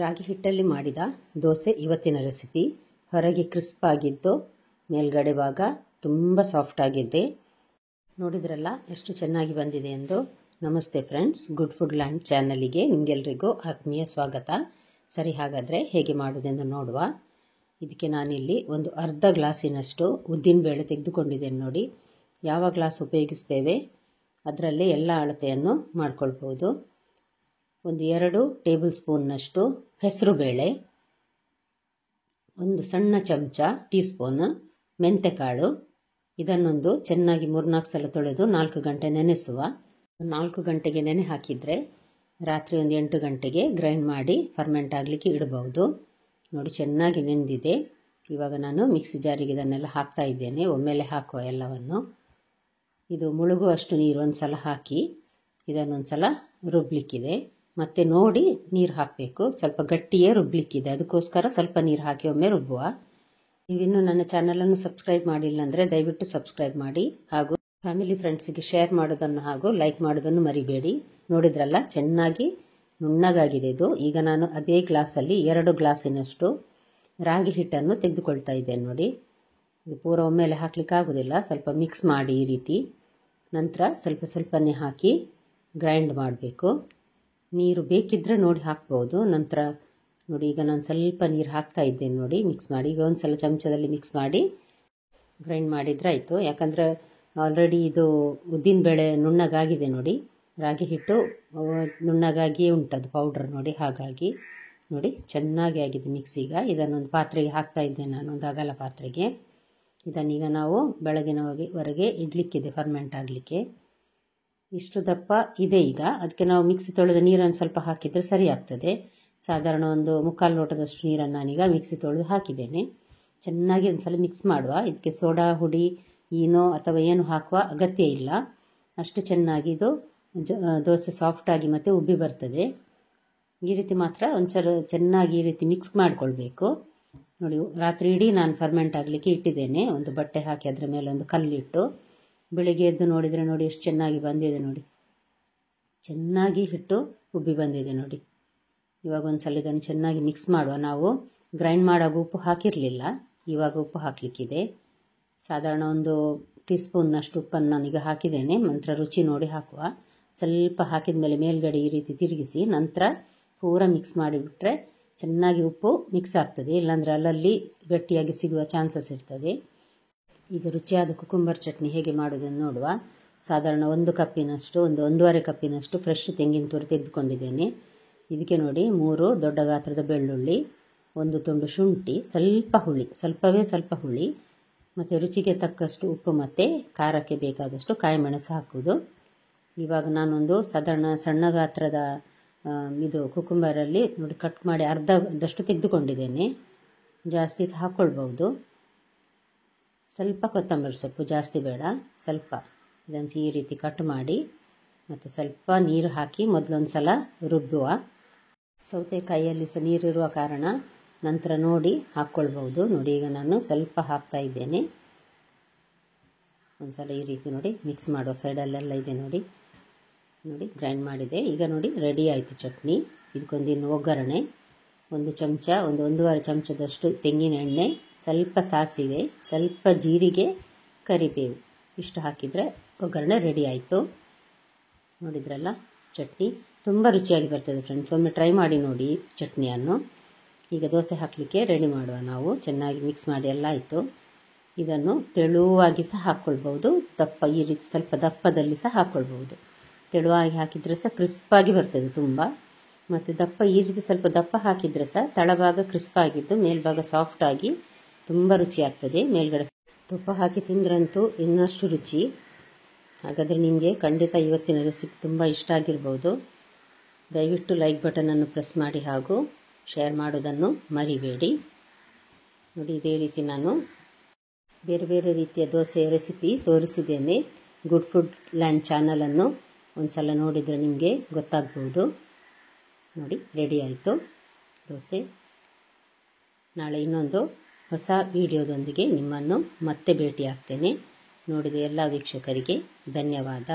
ರಾಗಿ ಹಿಟ್ಟಲ್ಲಿ ಮಾಡಿದ ದೋಸೆ ಇವತ್ತಿನ ರೆಸಿಪಿ. ಹೊರಗೆ ಕ್ರಿಸ್ಪ್ ಆಗಿದ್ದು, ಮೇಲ್ಗಡೆ ಭಾಗ ತುಂಬ ಸಾಫ್ಟ್ ಆಗಿದೆ. ನೋಡಿದ್ರಲ್ಲ ಎಷ್ಟು ಚೆನ್ನಾಗಿ ಬಂದಿದೆ ಎಂದು. ನಮಸ್ತೆ ಫ್ರೆಂಡ್ಸ್, ಗುಡ್ ಫುಡ್ ಲ್ಯಾಂಡ್ ಚಾನಲಿಗೆ ನಿಮಗೆಲ್ಲರಿಗೂ ಆತ್ಮೀಯ ಸ್ವಾಗತ. ಸರಿ, ಹಾಗಾದರೆ ಹೇಗೆ ಮಾಡುವುದೆಂದು ನೋಡುವ. ಇದಕ್ಕೆ ನಾನಿಲ್ಲಿ ಒಂದು ಅರ್ಧ ಗ್ಲಾಸಿನಷ್ಟು ಉದ್ದಿನಬೇಳೆ ತೆಗೆದುಕೊಂಡಿದ್ದೇನೆ. ನೋಡಿ, ಯಾವ ಗ್ಲಾಸ್ ಉಪಯೋಗಿಸ್ತೇವೆ ಅದರಲ್ಲಿ ಎಲ್ಲ ಅಳತೆಯನ್ನು ಮಾಡ್ಕೊಳ್ಬೋದು. ಒಂದು 2 ಟೇಬಲ್ ಸ್ಪೂನ್ನಷ್ಟು ಹೆಸರು ಬೇಳೆ, ಒಂದು ಸಣ್ಣ ಚಮಚ ಟೀ ಸ್ಪೂನ್ ಮೆಂತೆಕಾಳು. ಇದನ್ನೊಂದು ಚೆನ್ನಾಗಿ 3-4 ಸಲ ತೊಳೆದು 4 ಗಂಟೆ ನೆನೆಸುವ. 4 ಗಂಟೆಗೆ ನೆನೆ ಹಾಕಿದರೆ ರಾತ್ರಿ ಒಂದು 8 ಗಂಟೆಗೆ ಗ್ರೈಂಡ್ ಮಾಡಿ ಫರ್ಮೆಂಟ್ ಆಗಲಿಕ್ಕೆ ಇಡಬಹುದು. ನೋಡಿ, ಚೆನ್ನಾಗಿ ನೆಂದಿದೆ. ಇವಾಗ ನಾನು ಮಿಕ್ಸಿ ಜಾರಿಗೆ ಇದನ್ನೆಲ್ಲ ಹಾಕ್ತಾ ಇದ್ದೇನೆ. ಒಮ್ಮೆಲೆ ಹಾಕುವ ಎಲ್ಲವನ್ನು. ಇದು ಮುಳುಗುವಷ್ಟು ನೀರು ಒಂದು ಸಲ ಹಾಕಿ ಇದನ್ನೊಂದು ಸಲ ರುಬ್ಲಿಕ್ಕಿದೆ. ಮತ್ತೆ ನೋಡಿ ನೀರು ಹಾಕಬೇಕು, ಸ್ವಲ್ಪ ಗಟ್ಟಿಯೇ ರುಬ್ಲಿಕ್ಕಿದೆ, ಅದಕ್ಕೋಸ್ಕರ ಸ್ವಲ್ಪ ನೀರು ಹಾಕಿ ಒಮ್ಮೆ ರುಬ್ಬುವ. ನೀವಿನ್ನೂ ನನ್ನ ಚಾನಲನ್ನು ಸಬ್ಸ್ಕ್ರೈಬ್ ಮಾಡಿಲ್ಲ ಅಂದರೆ ದಯವಿಟ್ಟು ಸಬ್ಸ್ಕ್ರೈಬ್ ಮಾಡಿ, ಹಾಗೂ ಫ್ಯಾಮಿಲಿ ಫ್ರೆಂಡ್ಸಿಗೆ ಶೇರ್ ಮಾಡೋದನ್ನು ಹಾಗೂ ಲೈಕ್ ಮಾಡೋದನ್ನು ಮರಿಬೇಡಿ. ನೋಡಿದ್ರಲ್ಲ, ಚೆನ್ನಾಗಿ ನುಣ್ಣಗಾಗಿದೆ ಇದು. ಈಗ ನಾನು ಅದೇ ಗ್ಲಾಸಲ್ಲಿ 2 ಗ್ಲಾಸಿನಷ್ಟು ರಾಗಿ ಹಿಟ್ಟನ್ನು ತೆಗೆದುಕೊಳ್ತಾ ಇದ್ದೇನೆ. ನೋಡಿ, ಇದು ಪೂರ ಒಮ್ಮೆಲೆ ಹಾಕ್ಲಿಕ್ಕೆ ಆಗೋದಿಲ್ಲ, ಸ್ವಲ್ಪ ಮಿಕ್ಸ್ ಮಾಡಿ ಈ ರೀತಿ. ನಂತರ ಸ್ವಲ್ಪ ಸ್ವಲ್ಪನೇ ಹಾಕಿ ಗ್ರೈಂಡ್ ಮಾಡಬೇಕು. ನೀರು ಬೇಕಿದ್ದರೆ ನೋಡಿ ಹಾಕ್ಬೋದು. ನಂತರ ನೋಡಿ, ಈಗ ನಾನು ಸ್ವಲ್ಪ ನೀರು ಹಾಕ್ತಾ ಇದ್ದೇನೆ. ನೋಡಿ, ಮಿಕ್ಸ್ ಮಾಡಿ ಈಗ ಒಂದು ಸಲ ಚಮಚದಲ್ಲಿ ಮಿಕ್ಸ್ ಮಾಡಿ ಗ್ರೈಂಡ್ ಮಾಡಿದರೆ ಆಯಿತು. ಯಾಕಂದರೆ ಆಲ್ರೆಡಿ ಇದು ಉದ್ದಿನಬೇಳೆ ನುಣ್ಣಗಾಗಿದೆ. ನೋಡಿ, ರಾಗಿ ಹಿಟ್ಟು ನುಣ್ಣಗಾಗಿಯೇ ಉಂಟದು ಪೌಡ್ರ್. ನೋಡಿ, ಹಾಗಾಗಿ ನೋಡಿ ಚೆನ್ನಾಗಿ ಆಗಿದೆ ಮಿಕ್ಸ್. ಈಗ ಇದನ್ನೊಂದು ಪಾತ್ರೆಗೆ ಹಾಕ್ತಾ ಇದ್ದೇನೆ ನಾನು, ಒಂದು ಅಗಲ ಪಾತ್ರೆಗೆ. ಇದನ್ನೀಗ ನಾವು ಬೆಳಗಿನವರೆಗೆ ಇಡಲಿಕ್ಕಿದೆ ಫರ್ಮೆಂಟ್ ಆಗಲಿಕ್ಕೆ. ಇಷ್ಟು ದಪ್ಪ ಇದೆ ಈಗ. ಅದಕ್ಕೆ ನಾವು ಮಿಕ್ಸಿ ತೊಳೆದ ನೀರನ್ನು ಸ್ವಲ್ಪ ಹಾಕಿದರೆ ಸರಿ ಆಗ್ತದೆ. ಸಾಧಾರಣ ಒಂದು 3/4 ಲೋಟದಷ್ಟು ನೀರನ್ನು ನಾನೀಗ ಮಿಕ್ಸಿ ತೊಳೆದು ಹಾಕಿದ್ದೇನೆ. ಚೆನ್ನಾಗಿ ಒಂದು ಸಲ ಮಿಕ್ಸ್ ಮಾಡುವ. ಇದಕ್ಕೆ ಸೋಡಾ ಹುಡಿ, ಈನೋ ಅಥವಾ ಏನು ಹಾಕುವ ಅಗತ್ಯ ಇಲ್ಲ. ಅಷ್ಟು ಚೆನ್ನಾಗಿ ಇದು ದೋಸೆ ಸಾಫ್ಟಾಗಿ ಮತ್ತು ಉಬ್ಬಿ ಬರ್ತದೆ. ಈ ರೀತಿ ಮಾತ್ರ ಒಂದ್ಸಲ ಚೆನ್ನಾಗಿ ಈ ರೀತಿ ಮಿಕ್ಸ್ ಮಾಡಿಕೊಳ್ಬೇಕು. ನೋಡಿ, ರಾತ್ರಿ ಇಡೀ ನಾನು ಫರ್ಮೆಂಟ್ ಆಗಲಿಕ್ಕೆ ಇಟ್ಟಿದ್ದೇನೆ. ಒಂದು ಬಟ್ಟೆ ಹಾಕಿ ಅದರ ಮೇಲೆ ಒಂದು ಕಲ್ಲಿಟ್ಟು ಬೆಳಿಗ್ಗೆ ಎದ್ದು ನೋಡಿದರೆ ನೋಡಿ ಎಷ್ಟು ಚೆನ್ನಾಗಿ ಬಂದಿದೆ. ನೋಡಿ, ಚೆನ್ನಾಗಿ ಹಿಟ್ಟು ಉಬ್ಬಿ ಬಂದಿದೆ. ನೋಡಿ, ಇವಾಗ ಒಂದು ಸಲ ಇದನ್ನು ಚೆನ್ನಾಗಿ ಮಿಕ್ಸ್ ಮಾಡುವ. ನಾವು ಗ್ರೈಂಡ್ ಮಾಡುವಾಗ ಉಪ್ಪು ಹಾಕಿರಲಿಲ್ಲ, ಇವಾಗ ಉಪ್ಪು ಹಾಕಲಿಕ್ಕಿದೆ. ಸಾಧಾರಣ ಒಂದು ಟೀ ಸ್ಪೂನ್ನಷ್ಟು ಉಪ್ಪನ್ನು ನಾನೀಗ ಹಾಕಿದ್ದೇನೆ. ನಂತರ ರುಚಿ ನೋಡಿ ಹಾಕುವ. ಸ್ವಲ್ಪ ಹಾಕಿದ ಮೇಲೆ ಮೇಲ್ಗಡೆ ಈ ರೀತಿ ತಿರುಗಿಸಿ ನಂತರ ಪೂರ ಮಿಕ್ಸ್ ಮಾಡಿಬಿಟ್ರೆ ಚೆನ್ನಾಗಿ ಉಪ್ಪು ಮಿಕ್ಸ್ ಆಗ್ತದೆ. ಇಲ್ಲಾಂದರೆ ಅಲ್ಲಲ್ಲಿ ಗಟ್ಟಿಯಾಗಿ ಸಿಗುವ ಚಾನ್ಸಸ್ ಇರ್ತದೆ. ಈಗ ರುಚಿಯಾದ ಕುಕುಂಬರ್ ಚಟ್ನಿ ಹೇಗೆ ಮಾಡೋದನ್ನು ನೋಡುವ. ಸಾಧಾರಣ 1 ಕಪ್ಪಿನಷ್ಟು, 1.5 ಕಪ್ಪಿನಷ್ಟು ಫ್ರೆಶ್ ತೆಂಗಿನ ತುರಿ ತೆಗೆದುಕೊಂಡಿದ್ದೇನೆ. ಇದಕ್ಕೆ ನೋಡಿ 3 ದೊಡ್ಡ ಗಾತ್ರದ ಬೆಳ್ಳುಳ್ಳಿ, 1 ತುಂಡು ಶುಂಠಿ, ಸ್ವಲ್ಪ ಹುಳಿ ಮತ್ತು ರುಚಿಗೆ ತಕ್ಕಷ್ಟು ಉಪ್ಪು ಮತ್ತು ಖಾರಕ್ಕೆ ಬೇಕಾದಷ್ಟು ಕಾಯಿಮೆಣಸು ಹಾಕುವುದು. ಇವಾಗ ನಾನೊಂದು ಸಾಧಾರಣ ಸಣ್ಣ ಗಾತ್ರದ ಇದು ಕುಕುಂಬರಲ್ಲಿ ನೋಡಿ ಕಟ್ ಮಾಡಿ ಅರ್ಧದಷ್ಟು ತೆಗೆದುಕೊಂಡಿದ್ದೇನೆ. ಜಾಸ್ತಿ ಹಾಕ್ಕೊಳ್ಬೋದು. ಸ್ವಲ್ಪ ಕೊತ್ತಂಬರಿ ಸೊಪ್ಪು, ಜಾಸ್ತಿ ಬೇಡ, ಸ್ವಲ್ಪ. ಇದನ್ನು ಈ ರೀತಿ ಕಟ್ ಮಾಡಿ ಮತ್ತು ಸ್ವಲ್ಪ ನೀರು ಹಾಕಿ ಮೊದಲೊಂದು ಸಲ ರುಬ್ಬುವ. ಸೌತೆಕಾಯಿಯಲ್ಲಿ ಸಹ ನೀರಿರುವ ಕಾರಣ ನಂತರ ನೋಡಿ ಹಾಕ್ಕೊಳ್ಬೋದು. ನೋಡಿ, ಈಗ ನಾನು ಸ್ವಲ್ಪ ಹಾಕ್ತಾ ಇದ್ದೇನೆ. ಒಂದು ಸಲ ಈ ರೀತಿ ನೋಡಿ ಮಿಕ್ಸ್ ಮಾಡುವ. ಸೈಡಲ್ಲೆಲ್ಲ ಇದೆ ನೋಡಿ ಗ್ರೈಂಡ್ ಮಾಡಿದೆ. ಈಗ ನೋಡಿ ರೆಡಿ ಆಯಿತು ಚಟ್ನಿ. ಇದಕ್ಕೊಂದು ಇನ್ನು ಒಗ್ಗರಣೆ. 1 ಚಮಚ, 1.5 ಚಮಚದಷ್ಟು ತೆಂಗಿನ ಎಣ್ಣೆ, ಸ್ವಲ್ಪ ಸಾಸಿವೆ, ಸ್ವಲ್ಪ ಜೀರಿಗೆ, ಕರಿಬೇವು, ಇಷ್ಟು ಹಾಕಿದರೆ ಒಗ್ಗರಣೆ ರೆಡಿ ಆಯಿತು. ನೋಡಿದ್ರಲ್ಲ, ಚಟ್ನಿ ತುಂಬ ರುಚಿಯಾಗಿ ಬರ್ತದೆ ಫ್ರೆಂಡ್ಸ್. ಒಮ್ಮೆ ಟ್ರೈ ಮಾಡಿ ನೋಡಿ ಚಟ್ನಿಯನ್ನು. ಈಗ ದೋಸೆ ಹಾಕಲಿಕ್ಕೆ ರೆಡಿ ಮಾಡುವ. ನಾವು ಚೆನ್ನಾಗಿ ಮಿಕ್ಸ್ ಮಾಡಿ ಎಲ್ಲ ಆಯಿತು. ಇದನ್ನು ತೆಳುವಾಗಿ ಸಹ ಹಾಕ್ಕೊಳ್ಬೋದು, ಈ ರೀತಿ ಸ್ವಲ್ಪ ದಪ್ಪದಲ್ಲಿ ಸಹ ಹಾಕ್ಕೊಳ್ಬೋದು. ತೆಳುವಾಗಿ ಹಾಕಿದರೆ ಸಹ ಕ್ರಿಸ್ಪಾಗಿ ಬರ್ತದೆ ತುಂಬ. ಮತ್ತು ಈ ರೀತಿ ಸ್ವಲ್ಪ ದಪ್ಪ ಹಾಕಿದರೆ ಸಹ ತಳಭಾಗ ಕ್ರಿಸ್ಪಾಗಿದ್ದು ಮೇಲ್ಭಾಗ ಸಾಫ್ಟಾಗಿ ತುಂಬ ರುಚಿಯಾಗ್ತದೆ. ಮೇಲ್ಗಡೆ ತುಪ್ಪ ಹಾಕಿ ತಿಂದ್ರಂತೂ ಇನ್ನಷ್ಟು ರುಚಿ. ಹಾಗಾದರೆ ನಿಮಗೆ ಖಂಡಿತ ಇವತ್ತಿನ ರೆಸಿಪಿ ತುಂಬ ಇಷ್ಟ ಆಗಿರ್ಬೋದು. ದಯವಿಟ್ಟು ಲೈಕ್ ಬಟನನ್ನು ಪ್ರೆಸ್ ಮಾಡಿ ಹಾಗೂ ಶೇರ್ ಮಾಡೋದನ್ನು ಮರಿಬೇಡಿ. ನೋಡಿ, ಇದೇ ರೀತಿ ನಾನು ಬೇರೆ ಬೇರೆ ರೀತಿಯ ದೋಸೆಯ ರೆಸಿಪಿ ತೋರಿಸಿದ್ದೇನೆ. ಗುಡ್ ಫುಡ್ ಲ್ಯಾಂಡ್ ಚಾನಲನ್ನು ಒಂದು ಸಲ ನೋಡಿದರೆ ನಿಮಗೆ ಗೊತ್ತಾಗ್ಬೋದು. ನೋಡಿ, ರೆಡಿ ಆಯಿತು ದೋಸೆ. ನಾಳೆ ಇನ್ನೊಂದು ಹೊಸ ವಿಡಿಯೋದೊಂದಿಗೆ ನಿಮ್ಮನ್ನು ಮತ್ತೆ ಭೇಟಿ ಆಗ್ತೇನೆ. ನೋಡಿದ ಎಲ್ಲ ವೀಕ್ಷಕರಿಗೆ ಧನ್ಯವಾದ.